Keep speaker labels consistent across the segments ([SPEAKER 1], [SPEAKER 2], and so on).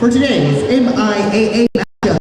[SPEAKER 1] For today's MIAA matchup,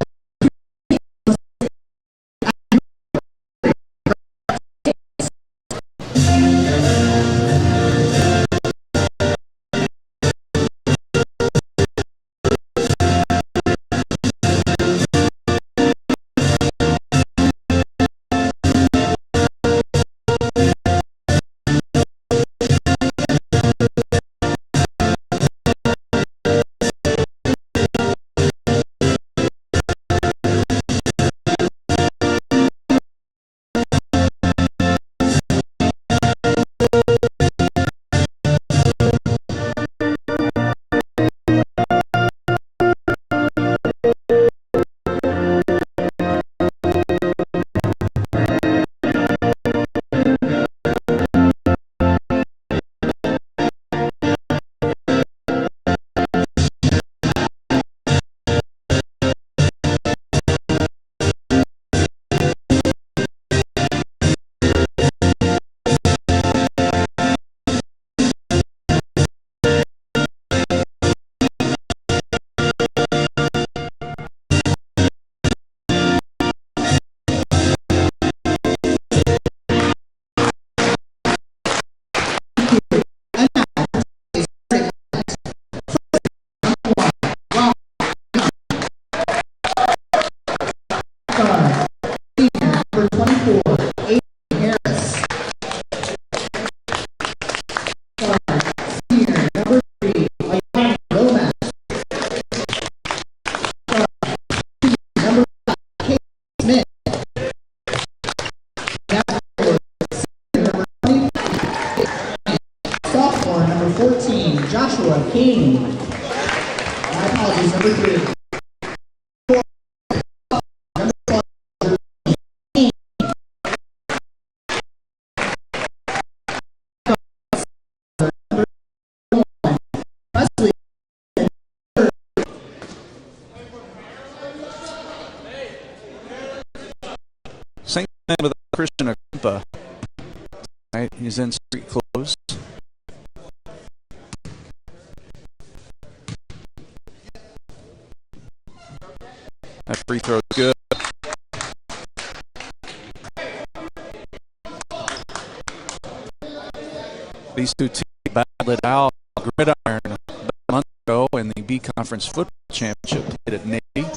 [SPEAKER 1] King. My apologies, number 3.
[SPEAKER 2] Same thing with Christian Akumpa. Right, he's in street clothes. That free throw is good. These two teams battled it out gridiron about a month ago in the B Conference Football Championship played at Navy.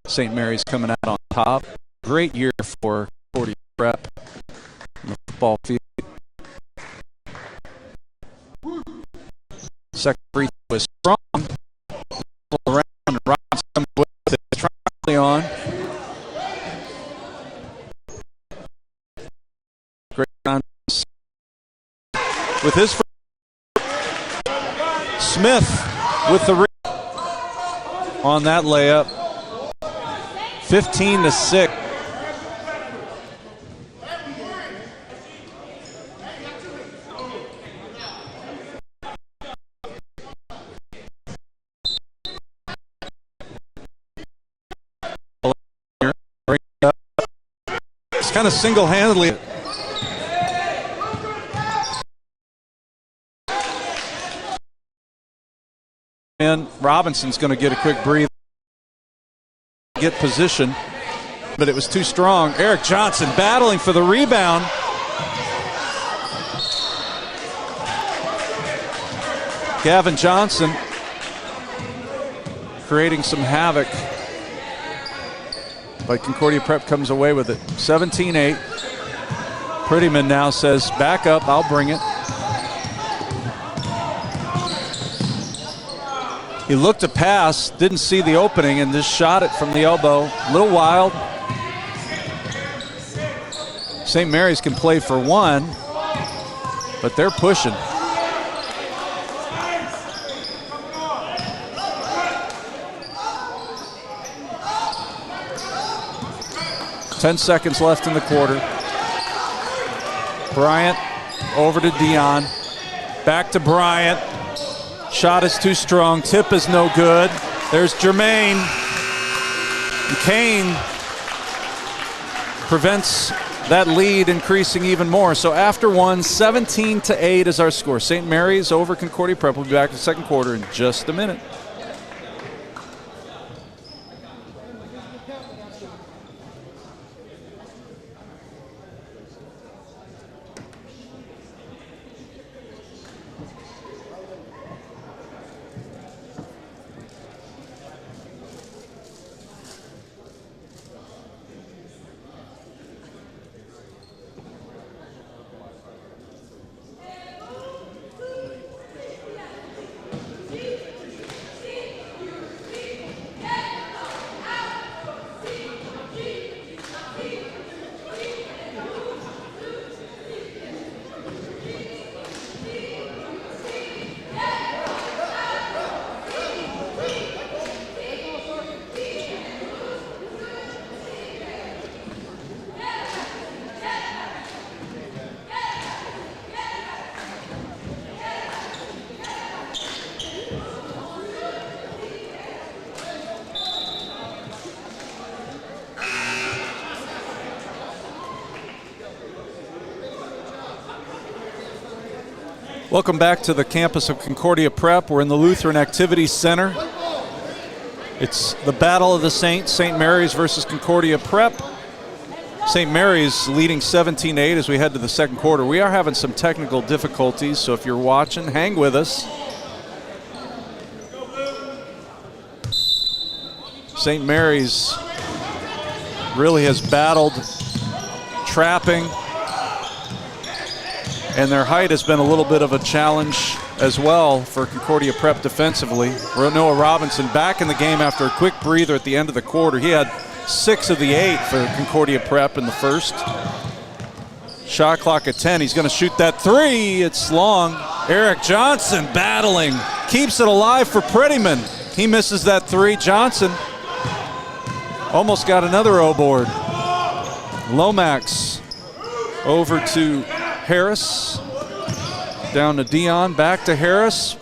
[SPEAKER 2] St. Mary's coming out on top. Great year for Concordia Prep on the football field. Second free throw was strong. Around and Robinson with it. Trying on. Great on with his Smith with the on that layup. 15-6. It's kind of single-handedly. And Robinson's going to get a quick breather. Get position, but it was too strong. Eric Johnson battling for the rebound. Gavin Johnson creating some havoc, but Concordia Prep comes away with it. 17-8. Prettyman now says, back up, I'll bring it. He looked to pass, didn't see the opening, and just shot it from the elbow. A little wild. St. Mary's can play for one, but they're pushing. Ten seconds left in the quarter. Bryant over to Dion. Back to Bryant. Shot is too strong. Tip is no good. There's Jermaine. And Kane prevents that lead increasing even more. So after one, 17-8 is our score. St. Mary's over Concordia Prep. We'll be back in the second quarter in just a minute. Welcome back to the campus of Concordia Prep. We're in the Lutheran Activities Center. It's the Battle of the Saints, St. Mary's versus Concordia Prep. St. Mary's leading 17-8 as we head to the second quarter. We are having some technical difficulties, so if you're watching, hang with us. St. Mary's really has battled trapping, and their height has been a little bit of a challenge as well for Concordia Prep defensively. Noah Robinson back in the game after a quick breather at the end of the quarter. He had 6 of the 8 for Concordia Prep in the first. Shot clock at 10. He's going to shoot that 3. It's long. Eric Johnson battling. Keeps it alive for Prettyman. He misses that 3. Johnson almost got another O board. Lomax over to Harris. Down to Dion. Back to Harris.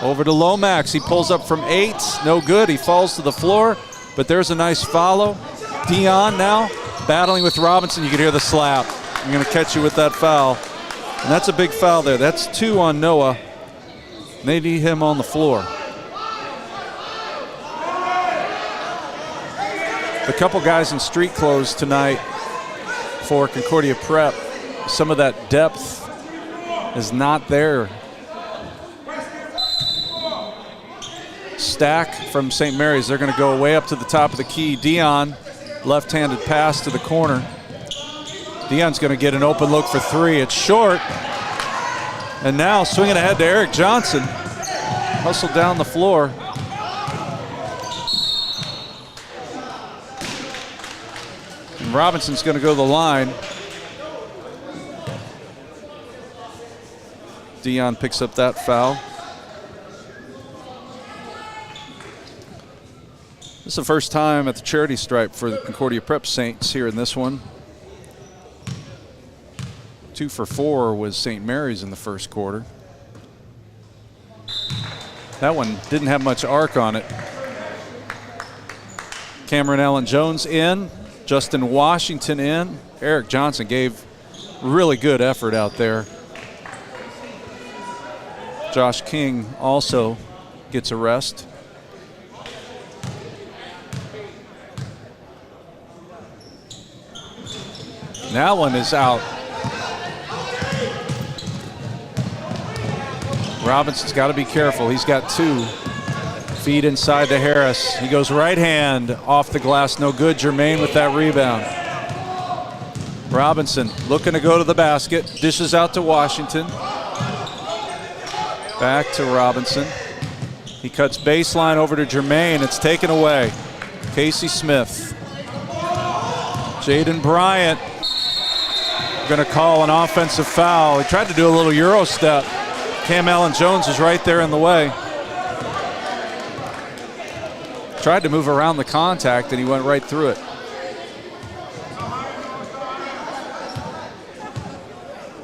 [SPEAKER 2] Over to Lomax. He pulls up from 8. No good. He falls to the floor. But there's a nice follow. Dion now battling with Robinson. You can hear the slap. I'm going to catch you with that foul. And that's a big foul there. That's 2 on Noah. They need him on the floor. A couple guys in street clothes tonight for Concordia Prep. Some of that depth is not there. Stack from St. Mary's. They're going to go way up to the top of the key. Dion, left-handed pass to the corner. Dion's going to get an open look for 3. It's short. And now swinging ahead to Eric Johnson. Hustled down the floor. And Robinson's going to go to the line. Dion picks up that foul. This is the first time at the charity stripe for the Concordia Prep Saints here in this one. 2 for 4 was St. Mary's in the first quarter. That one didn't have much arc on it. Cameron Allen Jones in, Justin Washington in. Eric Johnson gave really good effort out there. Josh King also gets a rest. That one is out. Robinson's got to be careful. He's got 2. Feed inside to Harris. He goes right hand off the glass. No good. Jermaine with that rebound. Robinson looking to go to the basket. Dishes out to Washington. Back to Robinson. He cuts baseline over to Jermaine. It's taken away. Casey Smith. Jaden Bryant going to call an offensive foul. He tried to do a little Euro step. Cam Allen Jones is right there in the way. Tried to move around the contact and he went right through it.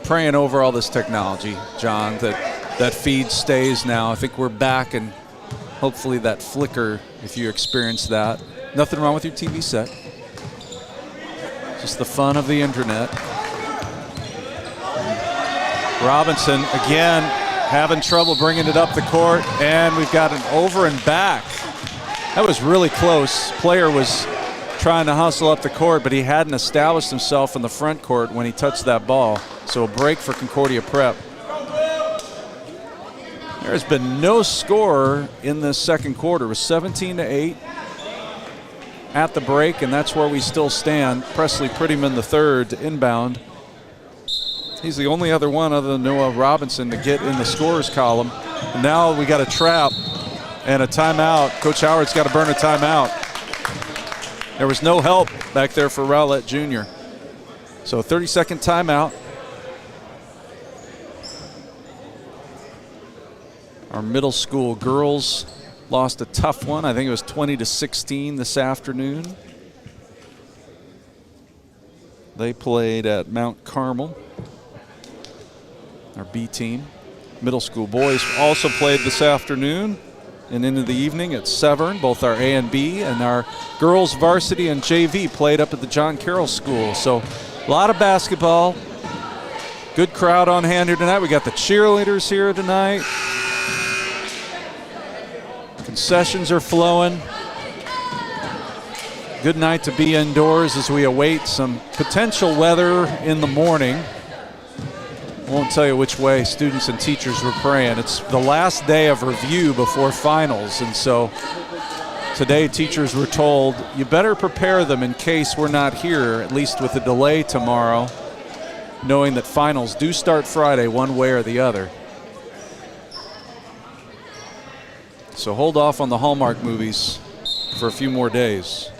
[SPEAKER 2] Praying over all this technology, John, that feed stays now. I think we're back, and hopefully that flicker, if you experience that. Nothing wrong with your TV set. Just the fun of the internet. Robinson again having trouble bringing it up the court, and we've got an over and back. That was really close. Player was trying to hustle up the court, but he hadn't established himself in the front court when he touched that ball. So a break for Concordia Prep. There's been no score in this second quarter. It was 17-8 at the break, and that's where we still stand. Presley Prettyman III to inbound. He's the only other one other than Noah Robinson to get in the scorers column. And now we got a trap and a timeout. Coach Howard's got to burn a timeout. There was no help back there for Rowlett Jr. So a 30-second timeout. Our middle school girls lost a tough one. I think it was 20-16 this afternoon. They played at Mount Carmel. Our B team. Middle school boys also played this afternoon and into the evening at Severn. Both our A and B, and our girls varsity and JV played up at the John Carroll School. So a lot of basketball. Good crowd on hand here tonight. We got the cheerleaders here tonight. Concessions are flowing. Good night to be indoors as we await some potential weather in the morning. Won't tell you which way students and teachers were praying. It's the last day of review before finals, and so today teachers were told, you better prepare them in case we're not here, at least with a delay tomorrow, knowing that finals do start Friday one way or the other. So hold off on the Hallmark movies for a few more days,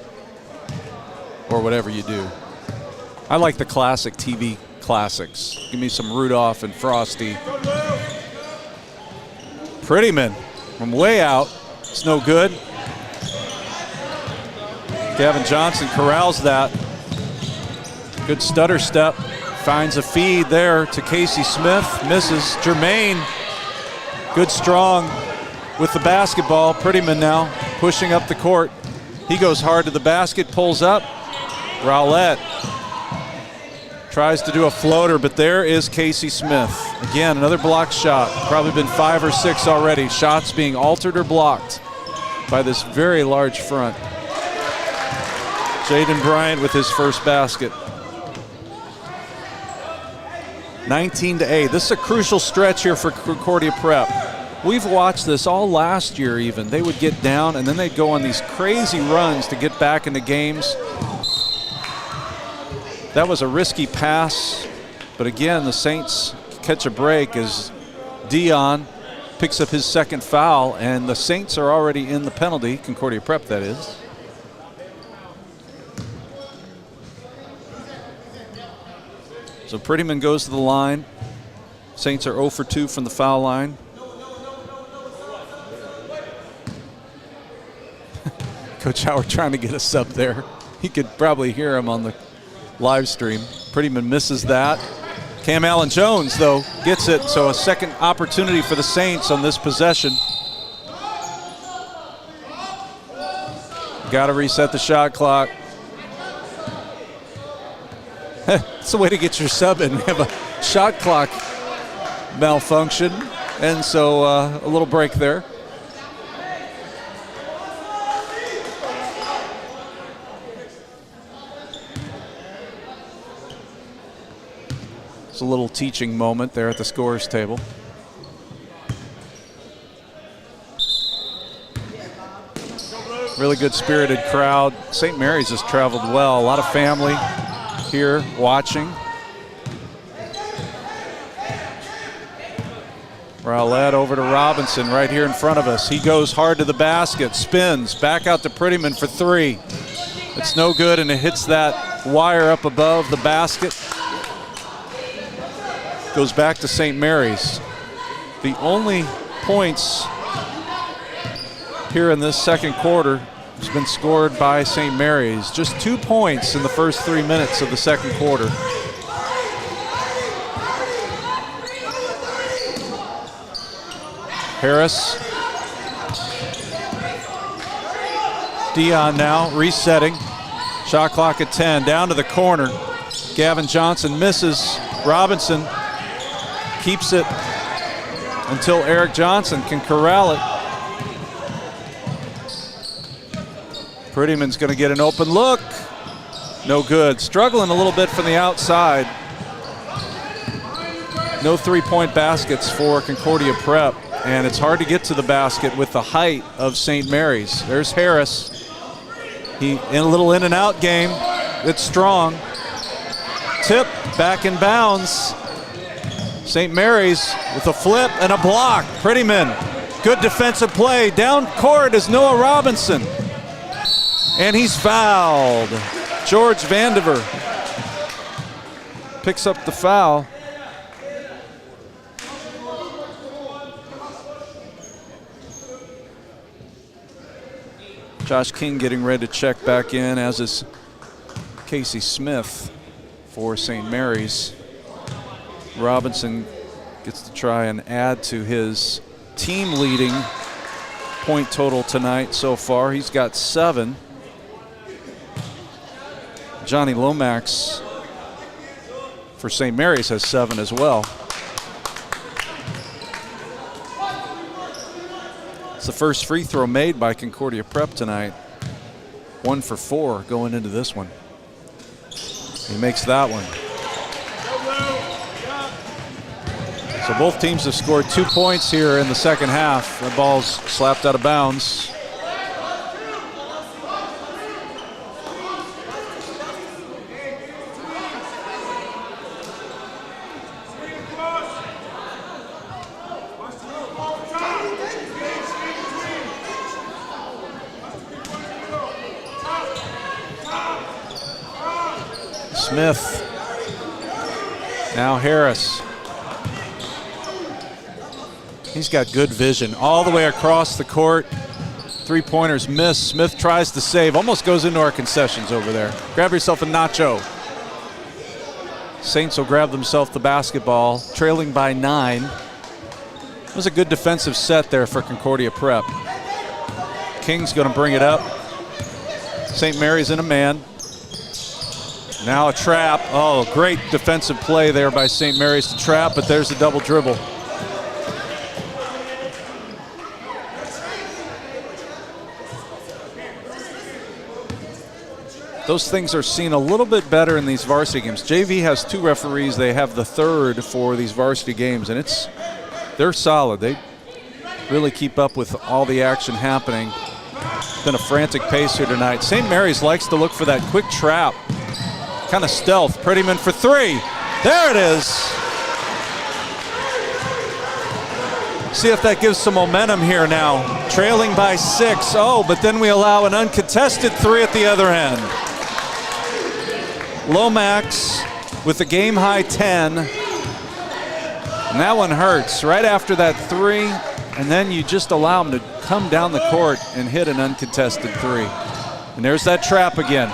[SPEAKER 2] or whatever you do. I like the classic TV classics. Give me some Rudolph and Frosty. Prettyman from way out. It's no good. Gavin Johnson corrals that. Good stutter step. Finds a feed there to Casey Smith. Misses. Jermaine. Good strong with the basketball. Prettyman now pushing up the court. He goes hard to the basket. Pulls up. Rowlett tries to do a floater, but there is Casey Smith. Again, another blocked shot. Probably been 5 or 6 already. Shots being altered or blocked by this very large front. Jaden Bryant with his first basket. 19-8. This is a crucial stretch here for Concordia Prep. We've watched this all last year even. They would get down and then they'd go on these crazy runs to get back into games. That was a risky pass, but again, the Saints catch a break as Dion picks up his second foul, and the Saints are already in the penalty, Concordia Prep that is. So Prettyman goes to the line. Saints are 0 for 2 from the foul line. Coach Howard trying to get us up there. You could probably hear him on the live stream. Prettyman misses that. Cam Allen Jones, though, gets it, so a second opportunity for the Saints on this possession. Got to reset the shot clock. It's the way to get your sub in. We have a shot clock malfunction, and so a little break there. It's a little teaching moment there at the scorer's table. Really good spirited crowd. St. Mary's has traveled well. A lot of family here watching. Rowlett over to Robinson right here in front of us. He goes hard to the basket, spins, back out to Prettyman for 3. It's no good, and it hits that wire up above the basket. Goes back to St. Mary's. The only points here in this second quarter has been scored by St. Mary's. Just 2 points in the first 3 minutes of the second quarter. Harris. Dion now resetting. Shot clock at 10. Down to the corner. Gavin Johnson misses. Robinson keeps it until Eric Johnson can corral it. Prettyman's going to get an open look. No good. Struggling a little bit from the outside. No 3-point baskets for Concordia Prep, and it's hard to get to the basket with the height of St. Mary's. There's Harris. He in a little in and out game. It's strong. Tip back in bounds. St. Mary's with a flip and a block. Prettyman, good defensive play. Down court is Noah Robinson. And he's fouled. George Vandiver picks up the foul. Josh King getting ready to check back in, as is Casey Smith for St. Mary's. Robinson gets to try and add to his team leading point total tonight so far. He's got 7. Johnny Lomax for St. Mary's has 7 as well. It's the first free throw made by Concordia Prep tonight. 1 for 4 going into this one. He makes that one. So both teams have scored 2 points here in the second half. The ball's slapped out of bounds. Smith. Now Harris. He's got good vision all the way across the court. 3-pointers miss. Smith tries to save. Almost goes into our concessions over there. Grab yourself a nacho. Saints will grab themselves the basketball, trailing by 9. It was a good defensive set there for Concordia Prep. King's going to bring it up. St. Mary's in a man. Now a trap. Oh, great defensive play there by St. Mary's to trap, but there's a double dribble. Those things are seen a little bit better in these varsity games. JV has 2 referees. They have the 3rd for these varsity games, and they're solid. They really keep up with all the action happening. It's been a frantic pace here tonight. St. Mary's likes to look for that quick trap. Kind of stealth. Prettyman for 3. There it is. See if that gives some momentum here now. Trailing by 6. Oh, but then we allow an uncontested 3 at the other end. Lomax with the game-high 10. And that one hurts. Right after that 3, and then you just allow him to come down the court and hit an uncontested 3. And there's that trap again.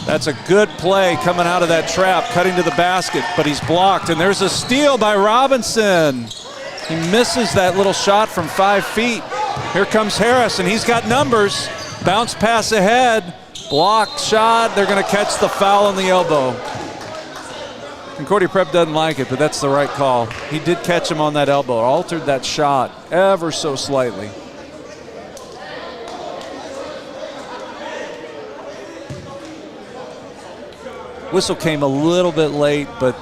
[SPEAKER 2] That's a good play coming out of that trap, cutting to the basket, but he's blocked. And there's a steal by Robinson. He misses that little shot from 5 feet. Here comes Harris, and he's got numbers. Bounce pass ahead. Blocked shot. They're going to catch the foul on the elbow. Concordia Prep doesn't like it, but that's the right call. He did catch him on that elbow. Altered that shot ever so slightly. Whistle came a little bit late, but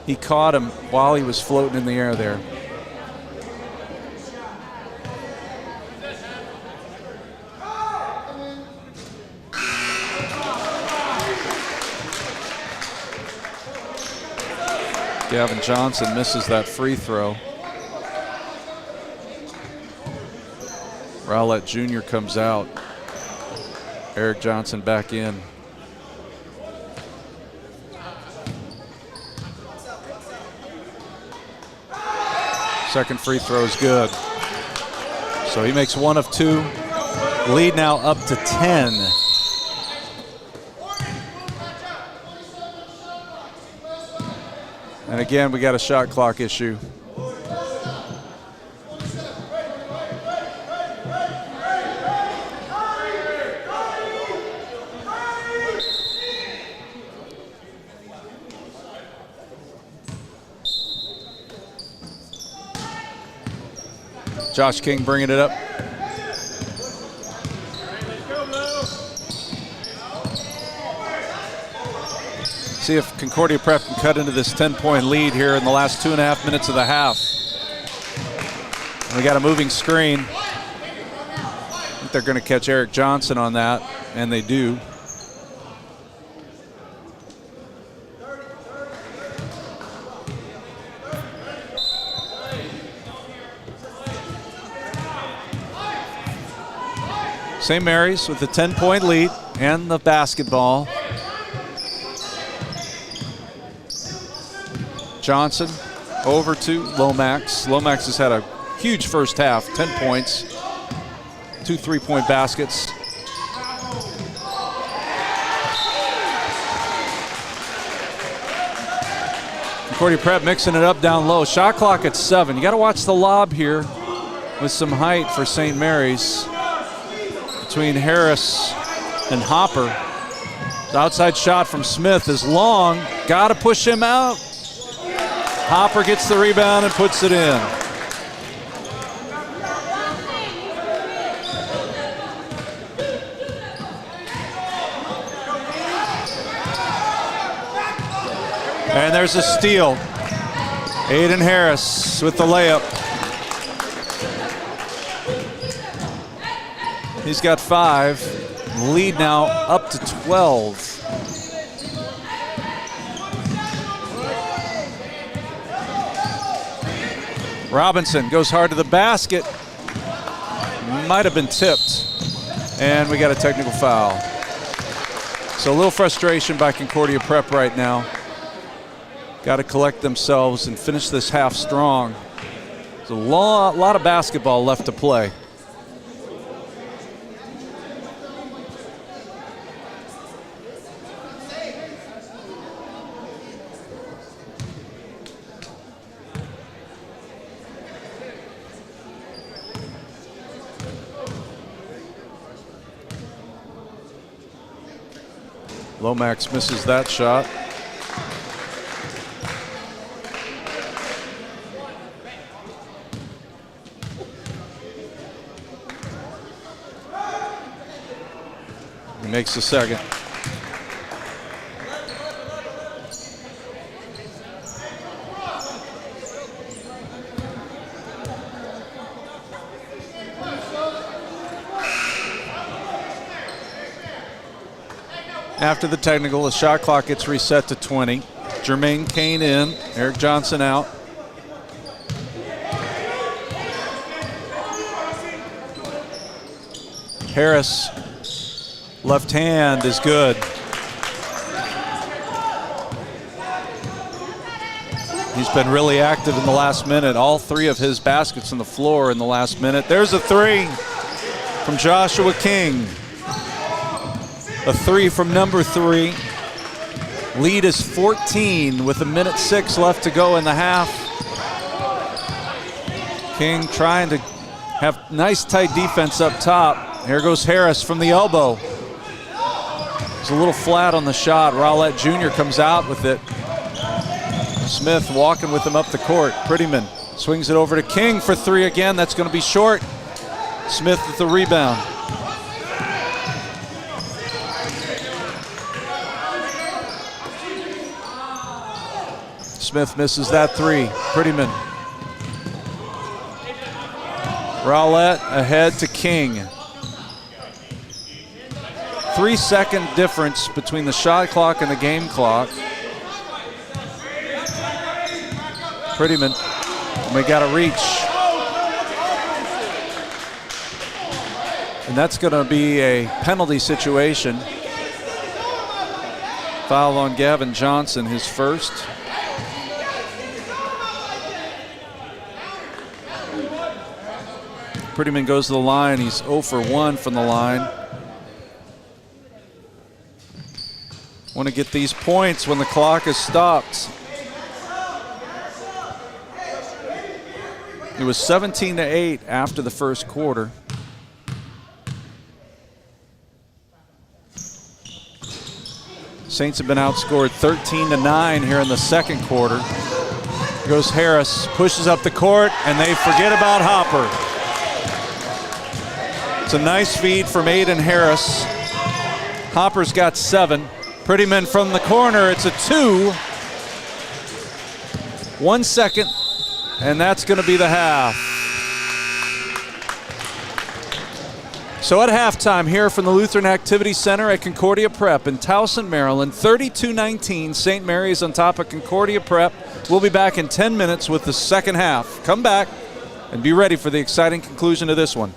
[SPEAKER 2] he caught him while he was floating in the air there. Gavin Johnson misses that free throw. Rowlett Jr. comes out. Eric Johnson back in. Second free throw is good. So he makes 1 of 2. Lead now up to 10. And again, we got a shot clock issue. Josh King bringing it up. See if Concordia Prep can cut into this 10-point lead here in the last 2.5 minutes of the half. We got a moving screen. I think they're going to catch Eric Johnson on that, and they do. St. Mary's with the 10-point lead and the basketball. Johnson over to Lomax. Lomax has had a huge first half, 10 points, 2 3-point baskets. Concordia Prep mixing it up down low. Shot clock at 7. You got to watch the lob here with some height for St. Mary's between Harris and Hopper. The outside shot from Smith is long. Got to push him out. Hopper gets the rebound and puts it in. And there's a steal. Aiden Harris with the layup. He's got 5. Lead now up to 12. Robinson goes hard to the basket. Might have been tipped. And we got a technical foul. So a little frustration by Concordia Prep right now. Got to collect themselves and finish this half strong. There's a lot of basketball left to play. Lomax misses that shot. He makes the second. After the technical, the shot clock gets reset to 20. Jermaine Kane in, Eric Johnson out. Harris, left hand is good. He's been really active in the last minute. All 3 of his baskets on the floor in the last minute. There's a 3 from Joshua King. A 3 from number 3. Lead is 14 with 1:06 left to go in the half. King trying to have nice tight defense up top. Here goes Harris from the elbow. It's a little flat on the shot. Rowlett Jr. comes out with it. Smith walking with him up the court. Prettyman swings it over to King for 3 again. That's going to be short. Smith with the rebound. Smith misses that 3. Prettyman. Rowlett ahead to King. 3-second difference between the shot clock and the game clock. Prettyman, we got to reach. And that's going to be a penalty situation. Foul on Gavin Johnson, his first. Prettyman goes to the line. He's 0 for 1 from the line. Want to get these points when the clock is stopped. It was 17-8 after the first quarter. Saints have been outscored 13-9 here in the second quarter. Here goes Harris, pushes up the court, and they forget about Hopper. It's a nice feed from Aiden Harris. Hopper's got 7. Prettyman from the corner, it's a 2. 1 second, and that's going to be the half. So at halftime here from the Lutheran Activity Center at Concordia Prep in Towson, Maryland, 32-19, St. Mary's on top of Concordia Prep. We'll be back in 10 minutes with the second half. Come back and be ready for the exciting conclusion of this one.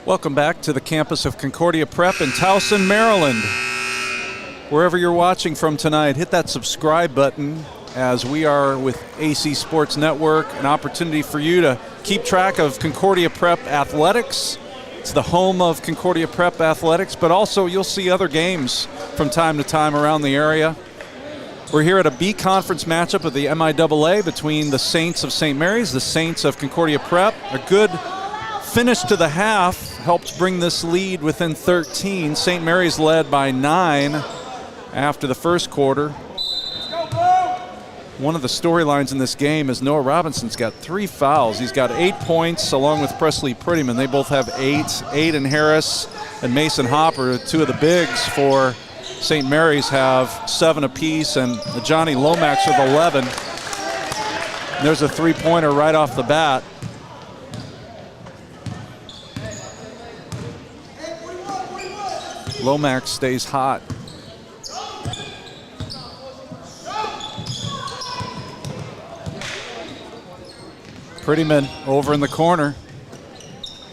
[SPEAKER 2] Welcome back to the campus of Concordia Prep in Towson, Maryland. Wherever you're watching from tonight, hit that subscribe button as we are with AC Sports Network, an opportunity for you to keep track of Concordia Prep athletics. It's the home of Concordia Prep athletics, but also you'll see other games from time to time around the area. We're here at a B conference matchup of the MIAA between the Saints of St. Mary's, the Saints of Concordia Prep. A good finish to the half helped bring this lead within 13. St. Mary's led by 9 after the first quarter. One of the storylines in this game is Noah Robinson's got 3 fouls. He's got 8 points along with Presley Prettyman. They both have 8. Aiden Harris and Mason Hopper, 2 of the bigs for St. Mary's, have 7 apiece, and Johnny Lomax with 11. And there's a 3-pointer right off the bat. Lomax stays hot. Prettyman over in the corner.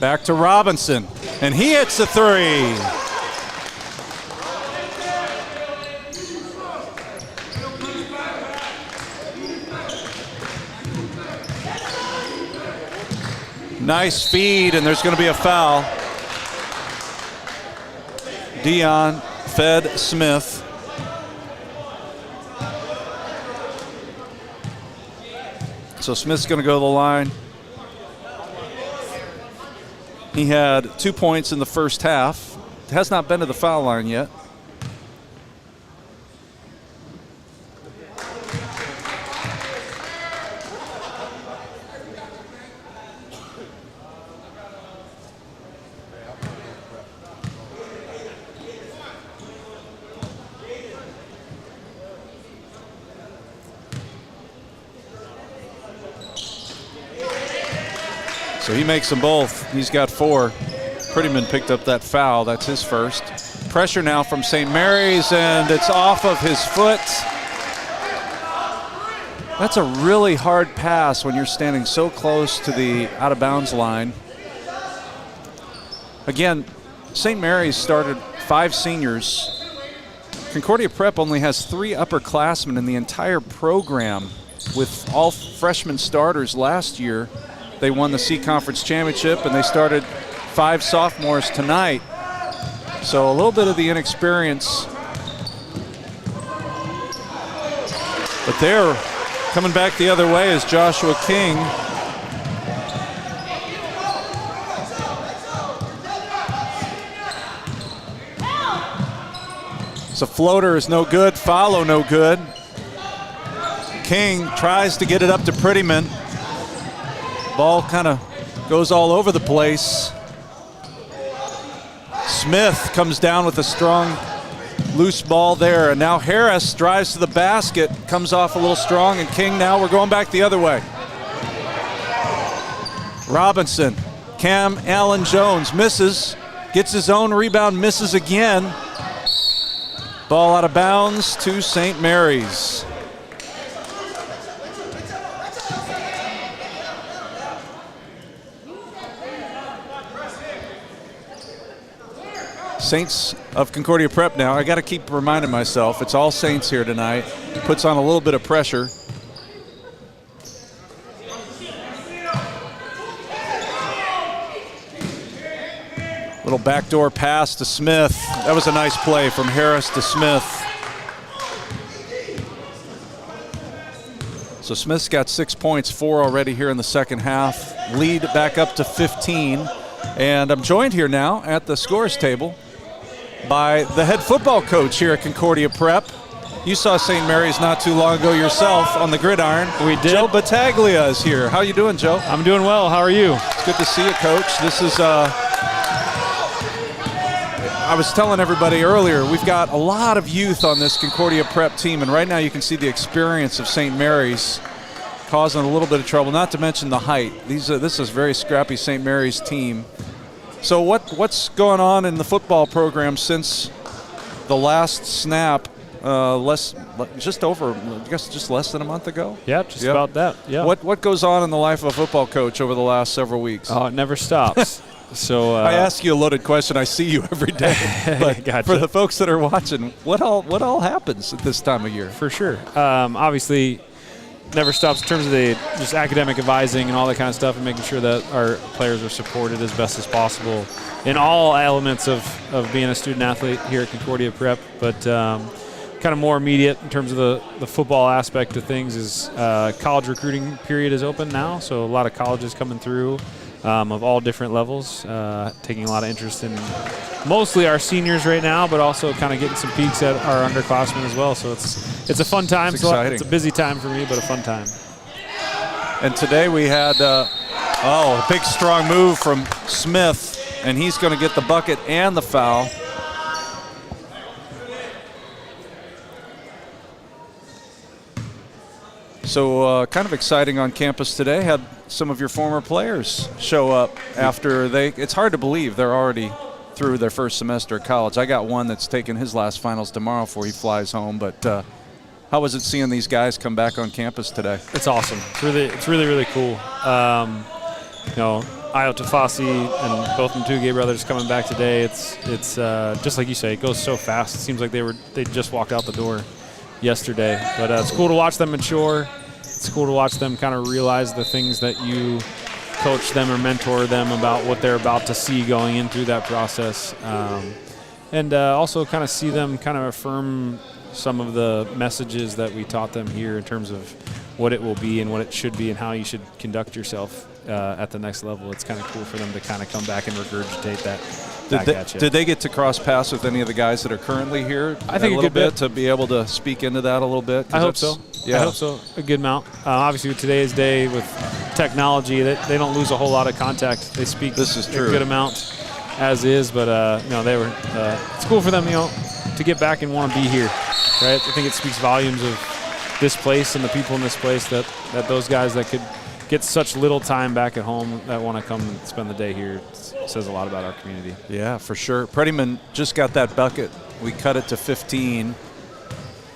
[SPEAKER 2] Back to Robinson, and he hits the 3. Nice feed, and there's going to be a foul. Dion fed Smith. So Smith's going to go to the line. He had 2 points in the first half. Has not been to the foul line yet. So he makes them both. He's got 4. Prettyman picked up that foul. That's his first. Pressure now from St. Mary's, and it's off of his foot. That's a really hard pass when you're standing so close to the out-of-bounds line. Again, St. Mary's started 5 seniors. Concordia Prep only has 3 upperclassmen in the entire program, with all freshman starters last year. They won the C Conference Championship, and they started 5 sophomores tonight. So a little bit of the inexperience. But they're coming back the other way is Joshua King. So floater is no good, follow no good. King tries to get it up to Prettyman. Ball kind of goes all over the place. Smith comes down with a strong loose ball there, and now Harris drives to the basket, comes off a little strong, and King now we're going back the other way. Robinson, Cam Allen Jones misses, gets his own rebound, misses again. Ball out of bounds to St. Mary's. Saints of Concordia Prep now. I got to keep reminding myself it's all Saints here tonight. Puts on a little bit of pressure. Little backdoor pass to Smith. That was a nice play from Harris to Smith. So Smith's got 6 points, 4 already here in the second half. Lead back up to 15. And I'm joined here now at the scores table by the head football coach here at Concordia Prep. You saw St. Mary's not too long ago yourself on the gridiron.
[SPEAKER 3] We did.
[SPEAKER 2] Joe Battaglia is here. How you doing, Joe?
[SPEAKER 3] I'm doing well. How are you?
[SPEAKER 2] It's good to see you, Coach. This is, I was telling everybody earlier, we've got a lot of youth on this Concordia Prep team, and right now you can see the experience of St. Mary's causing a little bit of trouble, not to mention the height. This is a very scrappy St. Mary's team. So what's going on in the football program since the last snap? Just less than a month ago?
[SPEAKER 3] Yeah, just about that. Yeah.
[SPEAKER 2] What goes on in the life of a football coach over the last several weeks?
[SPEAKER 3] Oh, it never stops. So
[SPEAKER 2] I ask you a loaded question. I see you every day. But
[SPEAKER 3] Gotcha.
[SPEAKER 2] For the folks that are watching, what all happens at this time of year?
[SPEAKER 3] For sure. Obviously, never stops in terms of the just academic advising and all that kind of stuff, and making sure that our players are supported as best as possible in all elements of being a student athlete here at Concordia Prep. But kind of more immediate in terms of the football aspect of things is college recruiting period is open now, so a lot of colleges coming through of all different levels, taking a lot of interest in mostly our seniors right now, but also kind of getting some peeks at our underclassmen as well. So it's a fun time.
[SPEAKER 2] It's exciting.
[SPEAKER 3] It's a busy time for me, but a fun time.
[SPEAKER 2] And today we had a big strong move from Smith, and he's going to get the bucket and the foul. So kind of exciting on campus today. Had some of your former players show up after it's hard to believe they're already through their first semester of college. I got one that's taking his last finals tomorrow before he flies home. But how was it seeing these guys come back on campus today?
[SPEAKER 3] It's awesome. It's really cool. Io Tafasi and both Mtuge brothers coming back today. It's just like you say, it goes so fast. It seems like they just walked out the door yesterday. But it's cool to watch them mature. It's cool to watch them kind of realize the things that you coach them or mentor them about what they're about to see going in through that process. And also kind of see them kind of affirm some of the messages that we taught them here in terms of what it will be and what it should be and how you should conduct yourself at the next level. It's kind of cool for them to kind of come back and regurgitate that back at you. Did
[SPEAKER 2] they get to cross paths with any of the guys that are currently here?
[SPEAKER 3] I think
[SPEAKER 2] a little bit to be able to speak into that a little bit.
[SPEAKER 3] I hope so.
[SPEAKER 2] Yeah.
[SPEAKER 3] I hope so. A good amount. Obviously, with today's day with technology, they don't lose a whole lot of contact. They speak
[SPEAKER 2] this is true.
[SPEAKER 3] A good amount as is, but they were. It's cool for them, to get back and want to be here. Right? I think it speaks volumes of this place and the people in this place that those guys that could get such little time back at home that want to come and spend the day here. It says a lot about our community.
[SPEAKER 2] Yeah, for sure. Prettyman just got that bucket. We cut it to 15.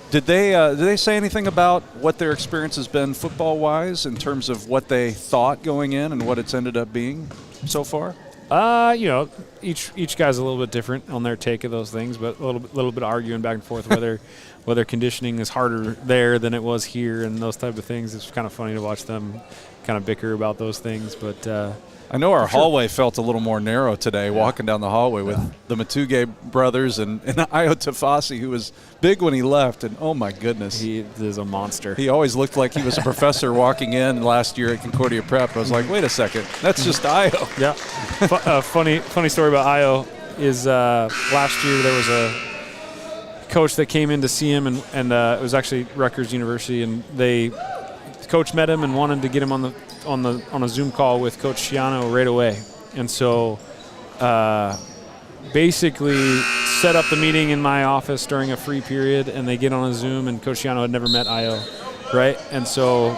[SPEAKER 2] Did they say anything about what their experience has been football-wise in terms of what they thought going in and what it's ended up being so far?
[SPEAKER 3] Each guy's a little bit different on their take of those things, but a little bit arguing back and forth whether conditioning is harder there than it was here and those type of things. It's kind of funny to watch them kind of bicker about those things, but
[SPEAKER 2] I know our hallway felt a little more narrow today, walking down the hallway with the Matuge brothers and Io Tafasi, who was big when he left, and oh my goodness.
[SPEAKER 3] He is a monster.
[SPEAKER 2] He always looked like he was a professor walking in last year at Concordia Prep. I was like, wait a second, that's just Io.
[SPEAKER 3] Yeah. Funny story about Io is last year there was a coach that came in to see him, and it was actually Rutgers University, and the coach met him and wanted to get him on a Zoom call with Coach Schiano right away. And so basically set up the meeting in my office during a free period, and they get on a Zoom, and Coach Schiano had never met Io, right? And so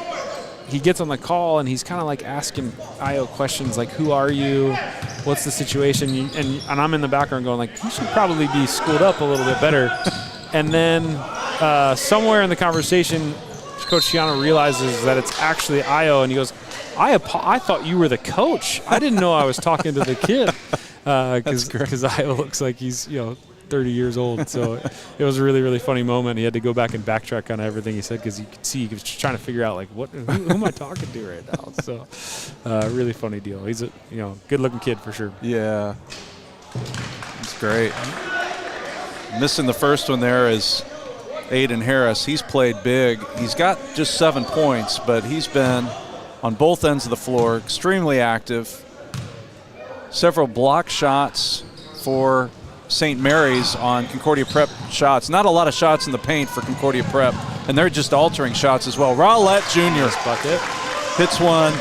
[SPEAKER 3] he gets on the call, and he's kind of like asking Io questions like, who are you? What's the situation? And I'm in the background going like, you should probably be schooled up a little bit better. And then somewhere in the conversation, Coach Schiano realizes that it's actually Io, and he goes, I thought you were the coach. I didn't know I was talking to the kid, because Io looks like he's 30 years old. So it was a really, really funny moment. He had to go back and backtrack on everything he said, because you could see he was trying to figure out like who am I talking to right now. So really funny deal. He's a good-looking kid for sure.
[SPEAKER 2] Yeah, it's great. Missing the first one there is Aiden Harris. He's played big. He's got just 7 points, but he's been on both ends of the floor, extremely active. Several block shots for St. Mary's on Concordia Prep shots. Not a lot of shots in the paint for Concordia Prep, and they're just altering shots as well. Rowlett Jr. bucket hits one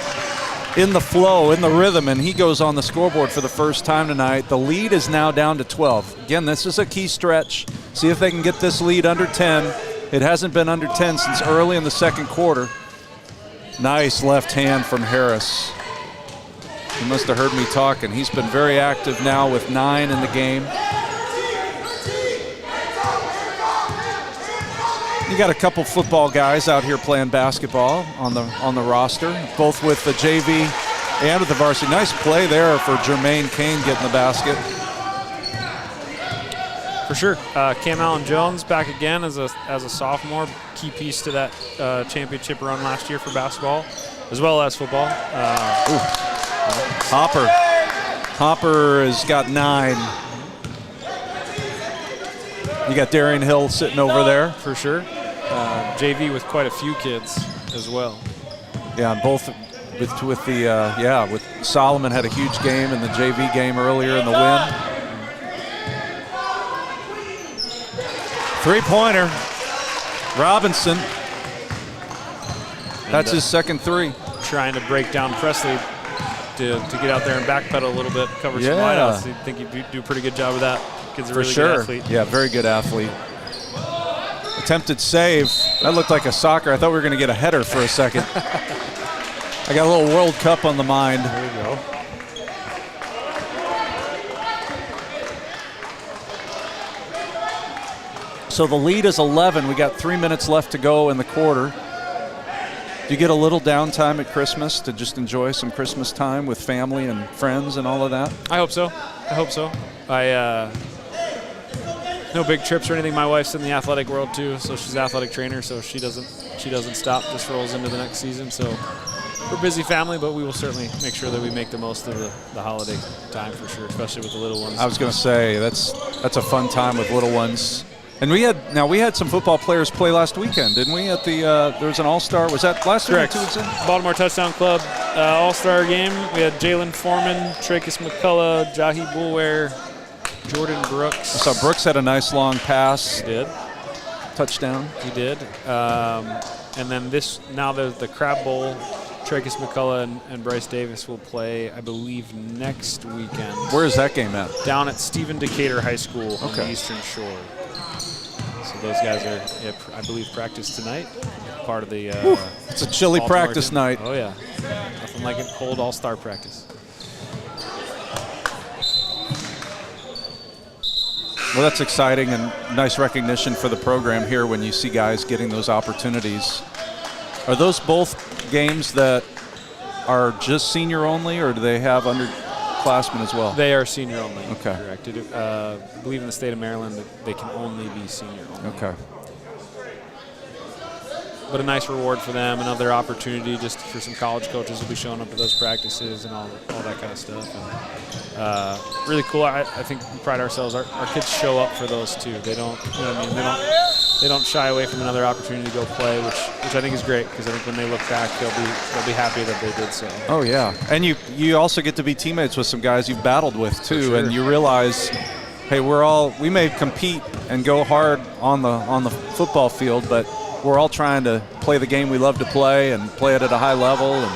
[SPEAKER 2] in the flow, in the rhythm, and he goes on the scoreboard for the first time tonight. The lead is now down to 12. Again, this is a key stretch. See if they can get this lead under 10. It hasn't been under 10 since early in the second quarter. Nice left hand from Harris. He must have heard me talking. He's been very active now with 9 in the game. You got a couple football guys out here playing basketball on the roster, both with the JV and with the varsity. Nice play there for Jermaine Kane getting the basket.
[SPEAKER 3] For sure. Cam Allen-Jones back again as a sophomore. Key piece to that championship run last year for basketball, as well as football.
[SPEAKER 2] Hopper has got 9. You got Darian Hill sitting over there.
[SPEAKER 3] For sure. JV with quite a few kids as well.
[SPEAKER 2] Yeah, and both with Solomon had a huge game in the JV game earlier in the win. Three-pointer. Robinson. That's his second 3.
[SPEAKER 3] Trying to break down Presley to get out there and backpedal a little bit, cover some wideouts. I think you do a pretty good job of that. Kid's a really good athlete.
[SPEAKER 2] Yeah, very good athlete. Attempted save. That looked like a soccer. I thought we were going to get a header for a second. I got a little World Cup on the mind.
[SPEAKER 3] There you go.
[SPEAKER 2] So the lead is 11. We got 3 minutes left to go in the quarter. Do you get a little downtime at Christmas to just enjoy some Christmas time with family and friends and all of that?
[SPEAKER 3] I hope so. No big trips or anything. My wife's in the athletic world too, so she's an athletic trainer, so she doesn't stop, just rolls into the next season. So we're a busy family, but we will certainly make sure that we make the most of the holiday time for sure, especially with the little ones.
[SPEAKER 2] I was going to say that's a fun time with little ones. And we had some football players play last weekend, didn't we? At the there was an all-star. Was that last week? 2 weeks in?
[SPEAKER 3] Baltimore Touchdown Club all-star game. We had Jalen Foreman, Tracus McCullough, Jahi Boulware, Jordan Brooks.
[SPEAKER 2] I saw Brooks had a nice long pass.
[SPEAKER 3] He did.
[SPEAKER 2] Touchdown.
[SPEAKER 3] He did. And then the Crab Bowl. Tracus McCullough and Bryce Davis will play, I believe, next weekend.
[SPEAKER 2] Where is that game at?
[SPEAKER 3] Down at Stephen Decatur High School on the Eastern Shore. So those guys are, I believe, practice tonight. Part of the.
[SPEAKER 2] It's a chilly
[SPEAKER 3] Baltimore
[SPEAKER 2] practice night.
[SPEAKER 3] Oh yeah, nothing like a cold all-star practice.
[SPEAKER 2] Well, that's exciting and nice recognition for the program here when you see guys getting those opportunities. Are those both games that are just senior only, or do they have underclassmen as well?
[SPEAKER 3] They are senior only.
[SPEAKER 2] Okay.
[SPEAKER 3] Correct. I believe in the state of Maryland that they can only be senior only.
[SPEAKER 2] Okay.
[SPEAKER 3] But a nice reward for them, another opportunity just for some college coaches will be showing up to those practices and all that kind of stuff. And, really cool. I think we pride ourselves. Our kids show up for those too. They don't, you know what I mean? They don't shy away from another opportunity to go play, which I think is great because I think when they look back, they'll be happy that they did so.
[SPEAKER 2] Oh yeah, and you also get to be teammates with some guys you've battled with too,
[SPEAKER 3] sure.
[SPEAKER 2] And you realize, hey, we may compete and go hard on the football field, but we're all trying to play the game we love to play and play it at a high level. And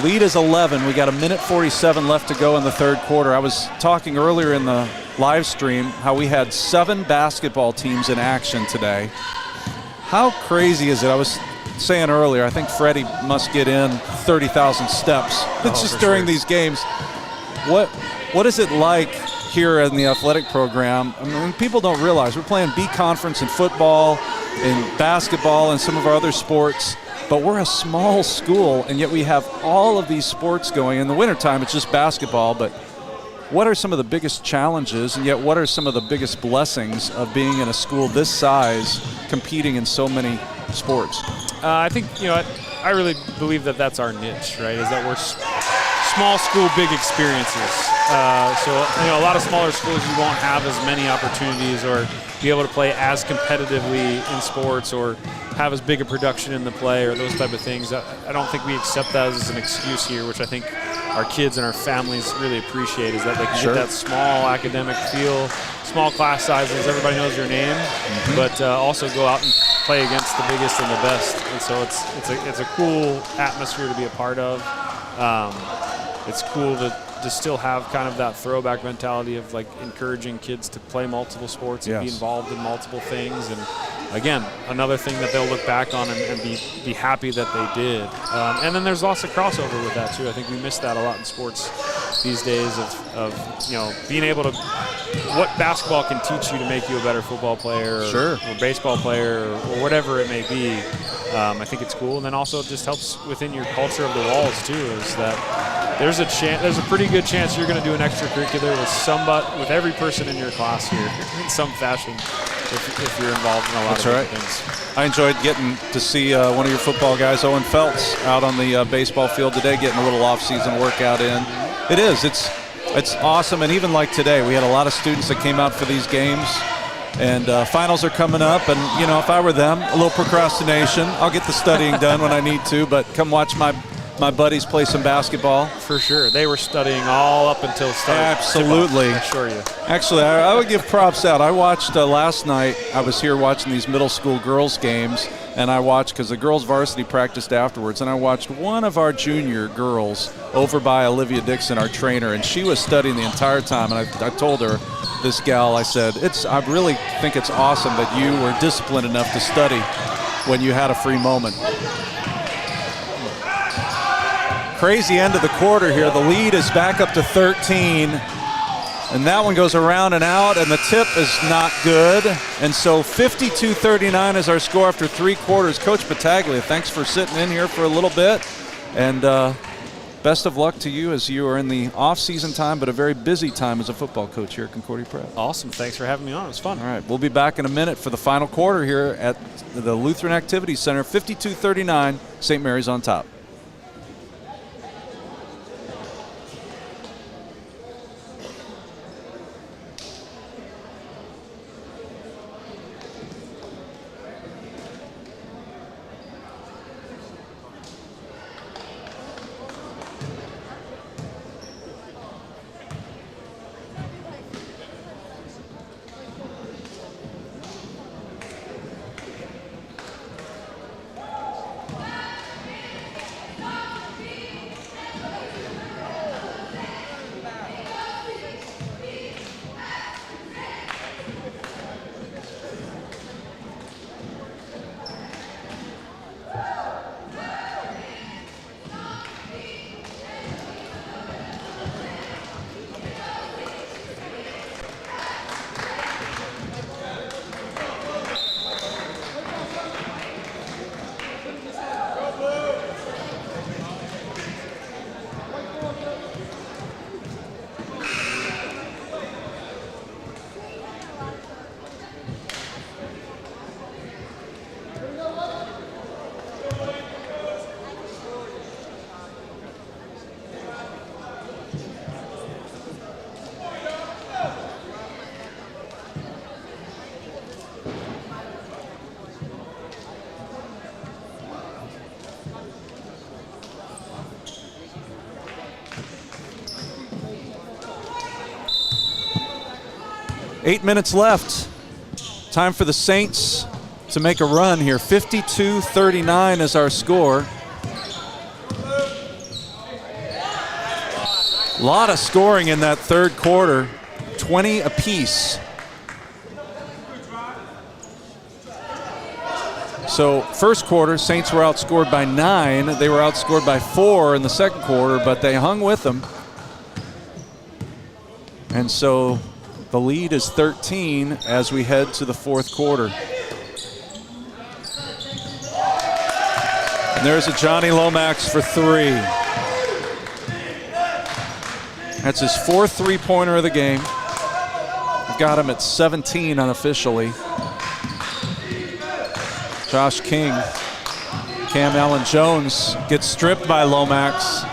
[SPEAKER 2] lead is 11. We got 1:47 left to go in the third quarter. I was talking earlier in the live stream how we had 7 basketball teams in action today. How crazy is it? I was saying earlier, I think Freddie must get in 30,000 steps just during these games. What is it like here in the athletic program? I mean, people don't realize we're playing B conference in football, in basketball, and some of our other sports, but we're a small school, and yet we have all of these sports going. In the wintertime, it's just basketball, but what are some of the biggest challenges, and yet what are some of the biggest blessings of being in a school this size, competing in so many sports?
[SPEAKER 3] I think, I really believe that that's our niche, right, is that we're small school, big experiences. So a lot of smaller schools, you won't have as many opportunities or be able to play as competitively in sports or have as big a production in the play or those type of things. I don't think we accept that as an excuse here, which I think our kids and our families really appreciate, is that they can get that small academic feel, small class sizes, everybody knows your name, but also go out and play against the biggest and the best. And so it's a cool atmosphere to be a part of. It's cool to still have kind of that throwback mentality of like encouraging kids to play multiple sports and be involved in multiple things. And again, another thing that they'll look back on and be happy that they did. And then there's lots of crossover with that too. I think we miss that a lot in sports these days of being able to, what basketball can teach you to make you a better football player or baseball player or whatever it may be. I think it's cool, and then also it just helps within your culture of the walls too. Is that there's a pretty good chance you're going to do an extracurricular with every person in your class here in some fashion if you're involved in a lot of different things.
[SPEAKER 2] I enjoyed getting to see one of your football guys, Owen Feltz, out on the baseball field today, getting a little off-season workout in. It is. It's awesome, and even like today, we had a lot of students that came out for these games. And finals are coming up, and, you know, if I were them, a little procrastination. I'll get the studying done when I need to, but come watch my buddies play some basketball.
[SPEAKER 3] For sure. They were studying all up until start.
[SPEAKER 2] Absolutely.
[SPEAKER 3] I assure you.
[SPEAKER 2] Actually, I would give props out. I watched last night, I was here watching these middle school girls games, and I watched, because the girls varsity practiced afterwards, and I watched one of our junior girls over by Olivia Dixon, our trainer, and she was studying the entire time, and I told her, this gal, I said, I really think it's awesome that you were disciplined enough to study when you had a free moment. Crazy end of the quarter here. The lead is back up to 13. And that one goes around and out, and the tip is not good. And so 52-39 is our score after 3 quarters. Coach Battaglia, thanks for sitting in here for a little bit. And best of luck to you as you are in the off-season time, but a very busy time as a football coach here at Concordia Prep.
[SPEAKER 3] Awesome. Thanks for having me on. It was fun.
[SPEAKER 2] All right. We'll be back in a minute for the final quarter here at the Lutheran Activities Center. 52-39, St. Mary's on top. Eight minutes left. Time for the Saints to make a run here. 52-39 is our score. A lot of scoring in that third quarter. 20 apiece. So first quarter, Saints were outscored by 9. They were outscored by 4 in the second quarter, but they hung with them. And so the lead is 13 as we head to the fourth quarter. And there's a Johnny Lomax for 3. That's his 4th three-pointer of the game. We've got him at 17 unofficially. Josh King. Cam Allen Jones gets stripped by Lomax.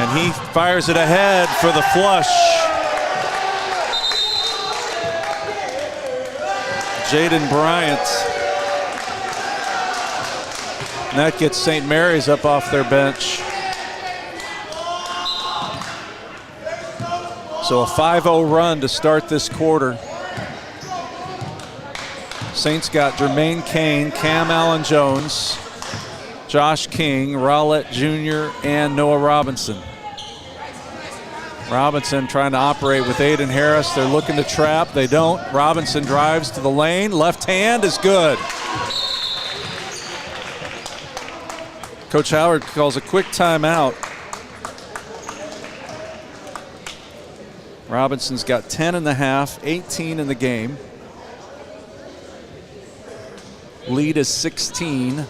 [SPEAKER 2] And he fires it ahead for the flush. Jaden Bryant. And that gets St. Mary's up off their bench. So a 5-0 run to start this quarter. Saints got Jermaine Kane, Cam Allen Jones, Josh King, Rowlett Jr., and Noah Robinson. Robinson trying to operate with Aiden Harris. They're looking to trap. They don't. Robinson drives to the lane. Left hand is good. Coach Howard calls a quick timeout. Robinson's got 10 in the half, 18 in the game. Lead is 16.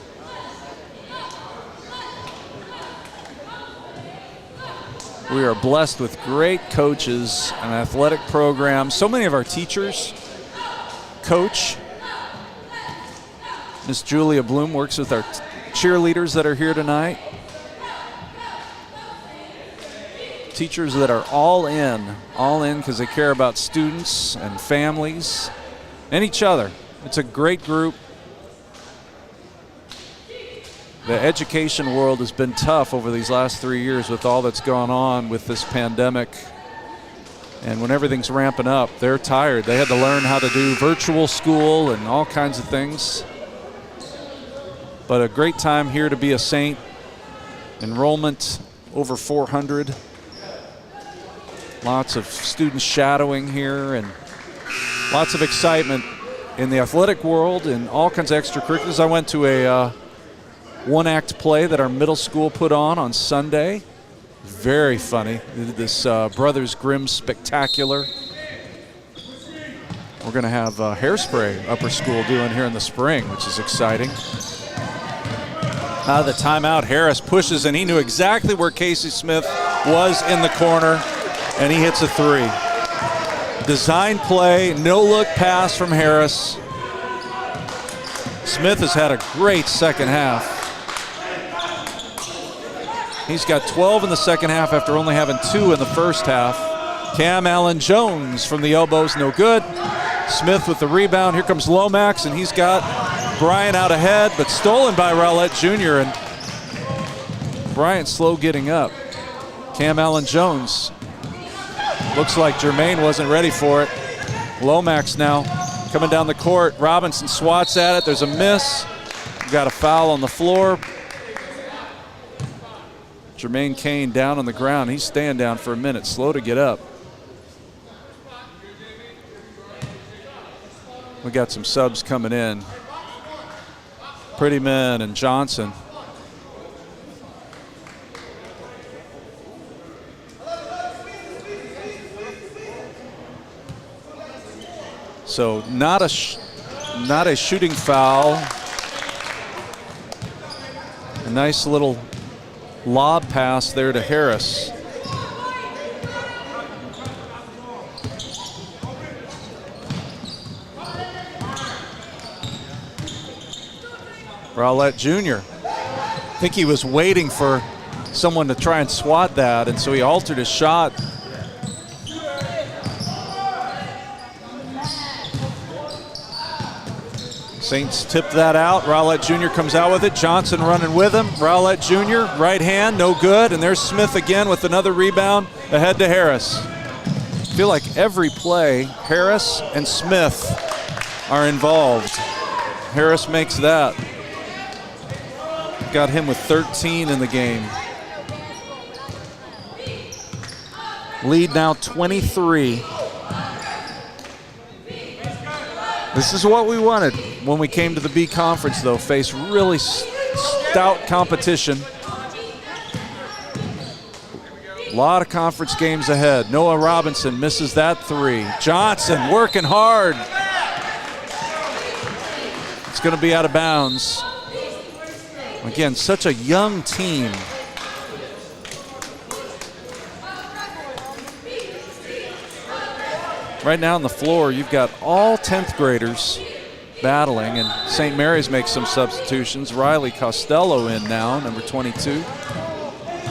[SPEAKER 2] We are blessed with great coaches, an athletic program. So many of our teachers coach. Miss Julia Bloom works with our cheerleaders that are here tonight. Teachers that are all in because they care about students and families and each other. It's a great group. The education world has been tough over these last 3 years with all that's gone on with this pandemic. And when everything's ramping up, they're tired. They had to learn how to do virtual school and all kinds of things. But a great time here to be a Saint. Enrollment over 400. Lots of students shadowing here and lots of excitement in the athletic world and all kinds of extracurriculars. I went to a one-act play that our middle school put on Sunday. Very funny. They did this Brothers Grimm Spectacular. We're going to have Hairspray upper school doing here in the spring, which is exciting. Out of the timeout, Harris pushes, and he knew exactly where Casey Smith was in the corner, and he hits a three. Design play, no-look pass from Harris. Smith has had a great second half. He's got 12 in the second half after only having 2 in the first half. Cam Allen Jones from the elbows, no good. Smith with the rebound. Here comes Lomax, and he's got Bryant out ahead, but stolen by Rowlett Jr. And Bryant slow getting up. Cam Allen Jones. Looks like Jermaine wasn't ready for it. Lomax now coming down the court. Robinson swats at it. There's a miss. We've got a foul on the floor. Jermaine Kane down on the ground. He's staying down for a minute, slow to get up. We got some subs coming in. Prettyman and Johnson. So not a shooting foul. A nice little lob pass there to Harris. Rowlett Jr. I think he was waiting for someone to try and swat that, and so he altered his shot. Saints tip that out. Rowlett Jr. comes out with it. Johnson running with him. Rowlett Jr. right hand, no good. And there's Smith again with another rebound ahead to Harris. I feel like every play, Harris and Smith are involved. Harris makes that. Got him with 13 in the game. Lead now 23. This is what we wanted when we came to the B Conference, though. Face really stout competition. A lot of conference games ahead. Noah Robinson misses that three. Johnson working hard. It's going to be out of bounds. Again, such a young team. Right now on the floor, you've got all 10th graders battling, and St. Mary's makes some substitutions. Riley Costello in now, number 22.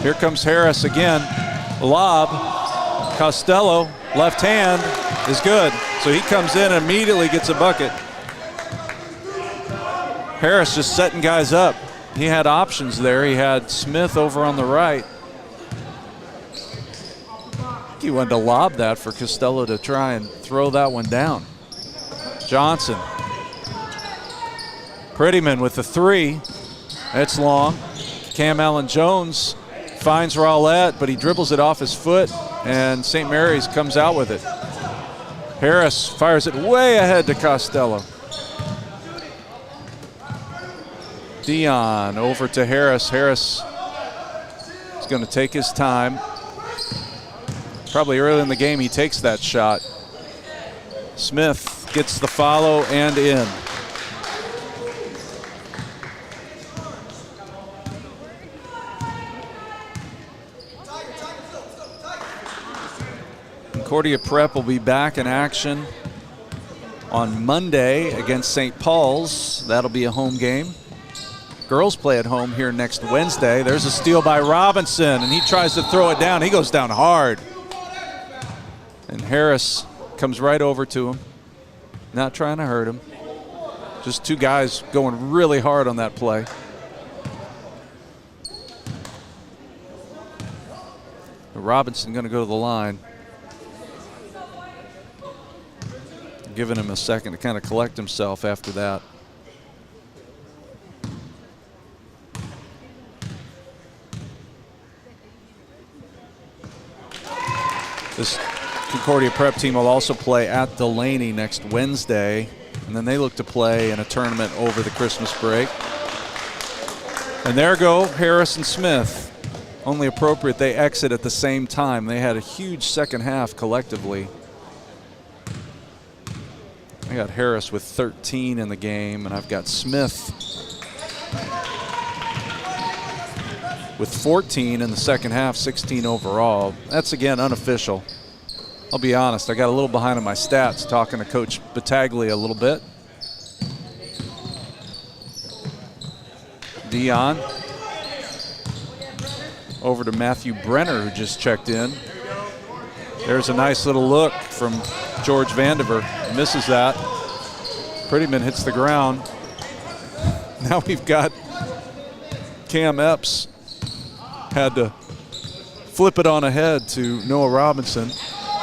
[SPEAKER 2] Here comes Harris again. Lob. Costello, left hand, is good. So he comes in and immediately gets a bucket. Harris just setting guys up. He had options there. He had Smith over on the right. He wanted to lob that for Costello to try and throw that one down. Johnson. Prettyman with the three. That's long. Cam Allen Jones finds Rowlett, but he dribbles it off his foot, and St. Mary's comes out with it. Harris fires it way ahead to Costello. Dion over to Harris. Harris is going to take his time. Probably early in the game he takes that shot. Smith gets the follow and in. Concordia Prep will be back in action on Monday against St. Paul's. That'll be a home game. Girls play at home here next Wednesday. There's a steal by Robinson, and he tries to throw it down. He goes down hard. And Harris comes right over to him, not trying to hurt him. Just two guys going really hard on that play. Robinson going to go to the line. Giving him a second to kind of collect himself after that. This Concordia Prep team will also play at Delaney next Wednesday, and then they look to play in a tournament over the Christmas break. And there go Harris and Smith. Only appropriate they exit at the same time. They had a huge second half collectively. I got Harris with 13 in the game, and I've got Smith with 14 in the second half, 16 overall. That's, again, unofficial. I'll be honest, I got a little behind on my stats talking to Coach Battaglia a little bit. Dion over to Matthew Brenner, who just checked in. There's a nice little look from George Vandiver. Misses that. Prettyman hits the ground. Now we've got Cam Epps had to flip it on ahead to Noah Robinson.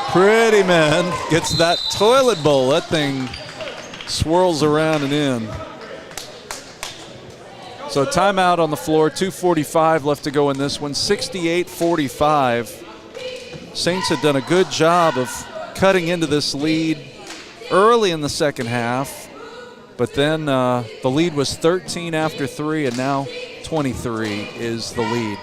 [SPEAKER 2] Prettyman gets that toilet bowl. That thing swirls around and in. So a timeout on the floor, 2:45 left to go in this one, 68-45. Saints had done a good job of cutting into this lead early in the second half, but then the lead was 13 after 3, and now 23 is the lead.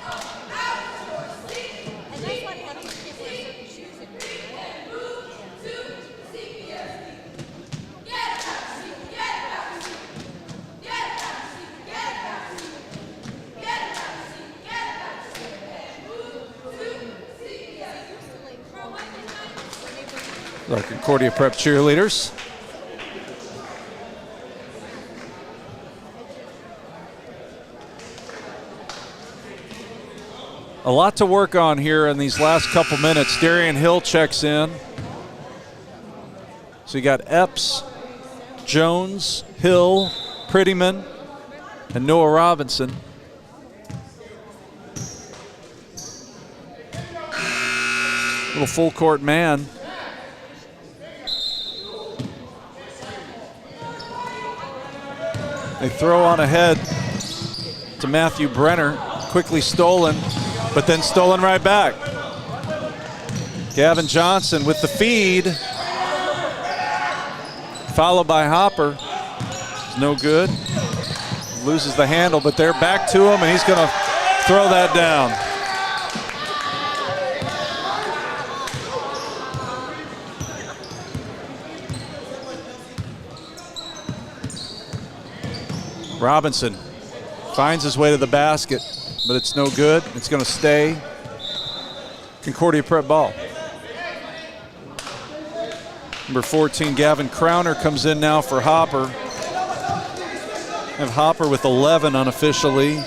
[SPEAKER 2] Our Concordia Prep cheerleaders. A lot to work on here in these last couple minutes. Darian Hill checks in. So you got Epps, Jones, Hill, Prettyman, and Noah Robinson. Little full court man. They throw on ahead to Matthew Brenner, quickly stolen, but then stolen right back. Gavin Johnson with the feed, followed by Hopper. It's no good. Loses the handle, but they're back to him, and he's going to throw that down. Robinson finds his way to the basket, but it's no good. It's going to stay Concordia Prep ball. Number 14, Gavin Crowner, comes in now for Hopper. Have Hopper with 11 unofficially.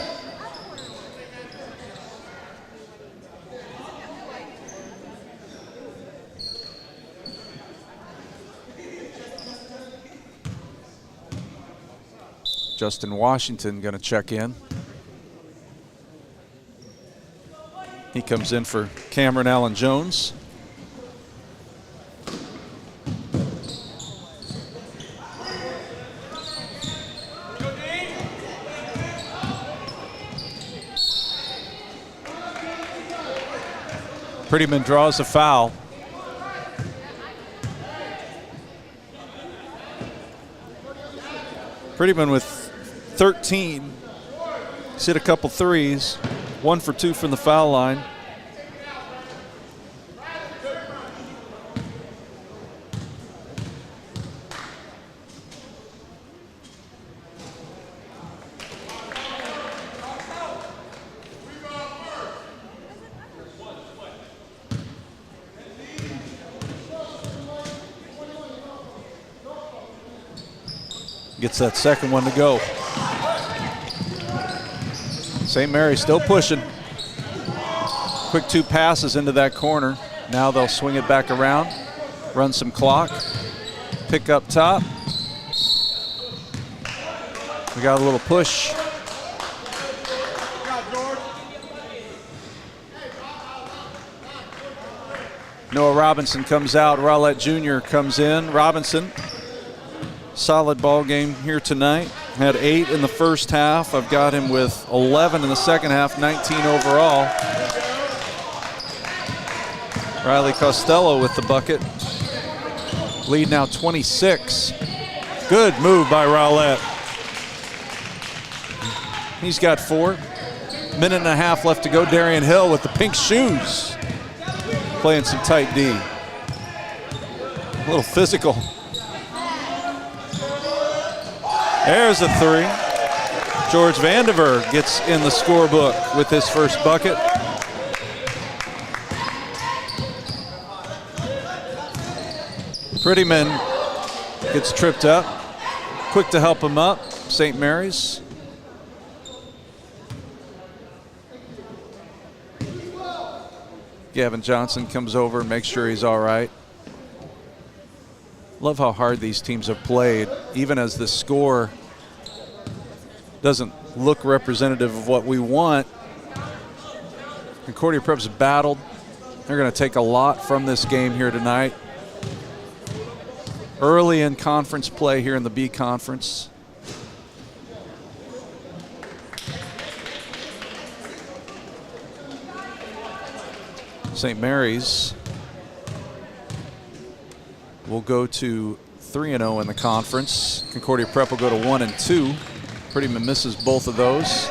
[SPEAKER 2] Justin Washington going to check in. He comes in for Cameron Allen Jones. Prettyman draws a foul. Prettyman with 13. He's hit a couple threes. 1 for 2 from the foul line. Gets that second one to go. St. Mary's still pushing. Quick 2 passes into that corner. Now they'll swing it back around, run some clock, pick up top. We got a little push. Noah Robinson comes out. Rowlett Jr. comes in. Robinson, solid ball game here tonight. Had 8 in the first half. I've got him with 11 in the second half, 19 overall. Riley Costello with the bucket. Lead now 26. Good move by Rowlett. He's got 4. Minute and a half left to go. Darian Hill with the pink shoes. Playing some tight D. A little physical. There's a 3. George Vandiver gets in the scorebook with his first bucket. Prettyman gets tripped up. Quick to help him up. St. Mary's. Gavin Johnson comes over and makes sure he's all right. Love how hard these teams have played, even as the score doesn't look representative of what we want. Concordia Prep's battled. They're going to take a lot from this game here tonight. Early in conference play here in the B Conference. St. Mary's will go to 3-0 in the conference. Concordia Prep will go to 1-2. Prettyman misses both of those.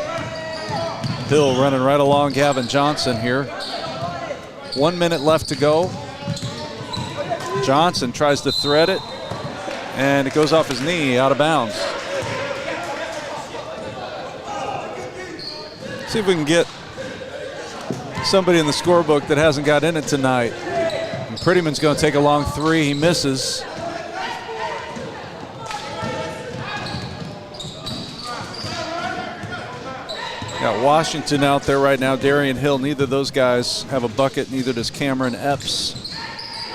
[SPEAKER 2] Hill running right along Gavin Johnson here. 1 minute left to go. Johnson tries to thread it, and it goes off his knee, out of bounds. See if we can get somebody in the scorebook that hasn't got in it tonight. And Prettyman's going to take a long 3. He misses. Got Washington out there right now. Darian Hill. Neither of those guys have a bucket. Neither does Cameron Epps.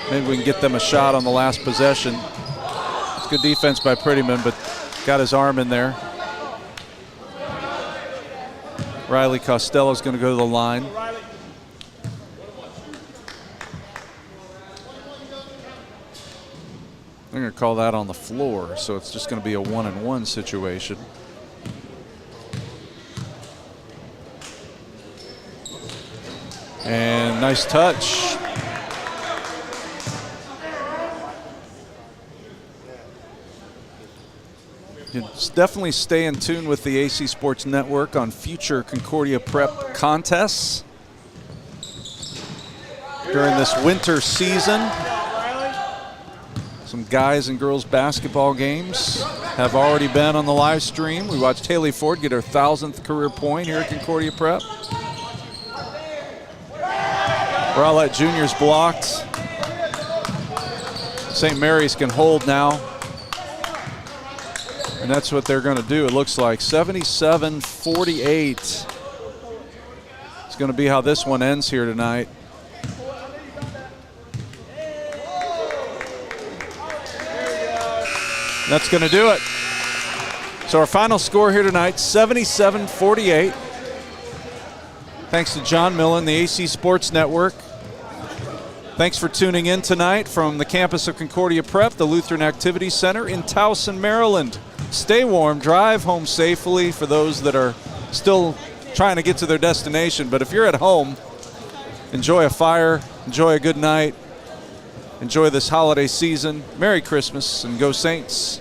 [SPEAKER 2] Maybe we can get them a shot on the last possession. It's good defense by Prettyman, but got his arm in there. Riley Costello's going to go to the line. They're going to call that on the floor, so it's just going to be a 1-and-1 situation. And nice touch. You definitely stay in tune with the AC Sports Network on future Concordia Prep contests during this winter season. Some guys and girls basketball games have already been on the live stream. We watched Haley Ford get her 1,000th career point here at Concordia Prep. Rowlett Jr.'s blocked. St. Mary's can hold now. And that's what they're going to do, it looks like. 77-48. It's going to be how this one ends here tonight. That's going to do it. So our final score here tonight, 77-48. Thanks to John Millen, the AC Sports Network. Thanks for tuning in tonight from the campus of Concordia Prep, the Lutheran Activity Center in Towson, Maryland. Stay warm, drive home safely for those that are still trying to get to their destination. But if you're at home, enjoy a fire, enjoy a good night, enjoy this holiday season. Merry Christmas and go Saints.